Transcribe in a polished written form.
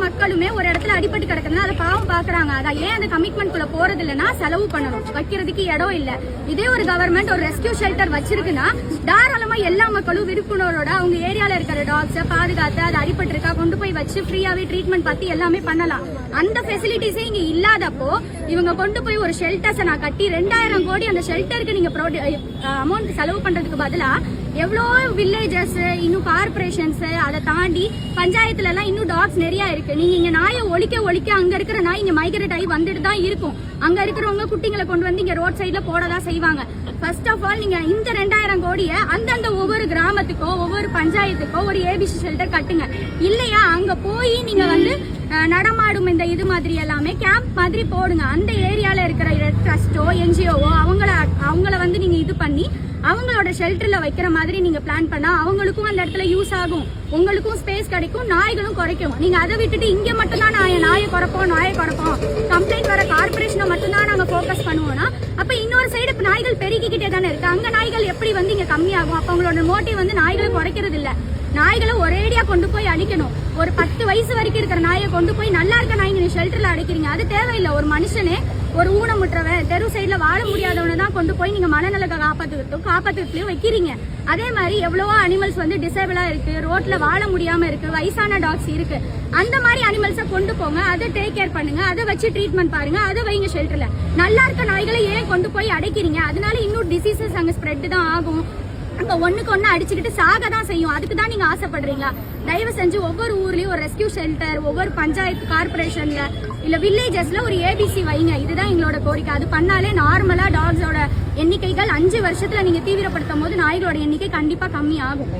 மக்களுமே ஒரு இடத்துல அடிபட்டு கிடக்குதுன்னா அதை பாவம் பாக்குறாங்க. அதான் ஏன் அந்த கமிட்மெண்ட் குள்ள போறது இல்லைன்னா செலவு பண்ணணும், வைக்கிறதுக்கு இடம் இல்ல. இதே ஒரு கவர்மெண்ட் ஒரு ரெஸ்கியூ ஷெல்டர் வச்சிருக்குன்னா தாராளமா எல்லா மக்களும் விழிப்புணர்வோட அவங்க ஏரியால இருக்கிற டாக்ஸை பாதுகாத்து அது அடிபட்டு இருக்கா கொண்டு போய் வச்சு ஃப்ரீயாவே ட்ரீட்மெண்ட் பத்தி எல்லாமே பண்ணலாம். அந்த ஃபெசிலிட்டிஸே இங்க இல்லாதப்போ இவங்க கொண்டு போய் ஒரு ஷெல்டர்ஸை நான் கட்டி 2000 கோடி அந்த ஷெல்டருக்கு நீங்க அமௌண்ட் செலவு பண்றதுக்கு பதிலா எவ்வளோ வில்லேஜஸ் இன்னும் கார்பரேஷன்ஸ் அதை தாண்டி பஞ்சாயத்துல எல்லாம் இன்னும் டாக்ஸ் நிறைய இருக்கு. நீங்க இங்க நாயை ஒழிக்க அங்க இருக்கிற நாய் இங்க மைக்ரேட் ஆகி வந்துட்டு தான் இருக்கும். அங்க இருக்கிறவங்க குட்டிங்களை கொண்டு வந்து இங்க ரோட் சைட்ல போடதான் செய்வாங்க. ஃபர்ஸ்ட் ஆஃப் ஆல் நீங்க இந்த 2000 கோடியை அந்தந்த ஒவ்வொரு கிராமத்துக்கோ ஒவ்வொரு பஞ்சாயத்துக்கோ ஒரு ஏபிசி ஷெல்டர் கட்டுங்க. இல்லையா அங்க போய் நீங்க வந்து நடமாடும் இந்த இது மாதிரி எல்லாமே கேம்ப் மாதிரி போடுங்க. அந்த ஏரியால இருக்கிற ரெட் ட்ரஸ்டோ என்ஜிஓவோ அவங்கள வந்து நீங்க இது பண்ணி அவங்களோட ஷெல்டர்ல வைக்கிற மாதிரி நீங்க பிளான் பண்ணா அவங்களுக்கும் அந்த இடத்துல யூஸ் ஆகும், உங்களுக்கும் ஸ்பேஸ் கிடைக்கும், நாய்களும் குறைக்கும். நீங்க அதை விட்டுட்டு இங்க மட்டும் தான் நாயை குறைப்போம் கம்ப்ளைண்ட் வர கார்பரேஷனை மட்டும் தான் நாங்க போக்கஸ் பண்ணுவோம்னா அப்ப இன்னொரு சைடு நாய்கள் பெருகிக்கிட்டே தானே இருக்கு. அங்க நாய்கள் எப்படி வந்து இங்க கம்மியாகும்? அப்ப அவங்களோட மோட்டிவ் வந்து நாய்களை குறைக்கிறது இல்ல, நாய்களை ஒரேடியா கொண்டு போய் அடிக்கணும். ஒரு 10 வயசு வரைக்கும் இருக்கிற நாயை கொண்டு போய் நல்லா இருக்க நாய்ங்க நீ ஷெல்டர்ல அடிக்கிறீங்க, அது தேவையில்லை. ஒரு மனுஷனே ஒரு ஊனமுற்றவன் தெரு சைட்ல வாழ முடியாதவனை தான் கொண்டு போய் நீங்க மனநலத்தை காப்பாத்துறதுலயும் வைக்கிறீங்க. அதே மாதிரி எவ்வளவோ அனிமல்ஸ் வந்து டிசேபிளா இருக்கு, ரோட்ல வாழ முடியாம இருக்கு, வயசான டாக்ஸ் இருக்கு. அந்த மாதிரி அனிமல்ஸை கொண்டு போங்க, அதை டேக் கேர் பண்ணுங்க, அதை வச்சு ட்ரீட்மெண்ட் பாருங்க, அதை வைங்க ஷெல்டர்ல. நல்லா இருக்க நாய்களை ஏன் கொண்டு போய் அடைக்கிறீங்க? அதனால இன்னும் டிசீசஸ் அங்க ஸ்ப்ரெட் தான் ஆகும். அங்க ஒண்ணுக்கு ஒண்ணு அடிச்சுக்கிட்டு சாக தான் செய்யும். அதுக்கு தான் நீங்க ஆசைப்படுறீங்களா? தயவு செஞ்சு ஒவ்வொரு ஊர்லயும் ஒரு ரெஸ்கியூ ஷெல்டர், ஒவ்வொரு பஞ்சாயத்து கார்பரேஷன்ல இல்ல வில்லேஜஸ்ல ஒரு ஏபிசி வைங்க. இதுதான் எங்களோட கோரிக்கை. அது பண்ணாலே நார்மலா டாக்ஸோட எண்ணிக்கைகள் 5 வருஷத்துல நீங்க தீவிரப்படுத்தும் போது நாய்களோட எண்ணிக்கை கண்டிப்பா கம்மி ஆகும்.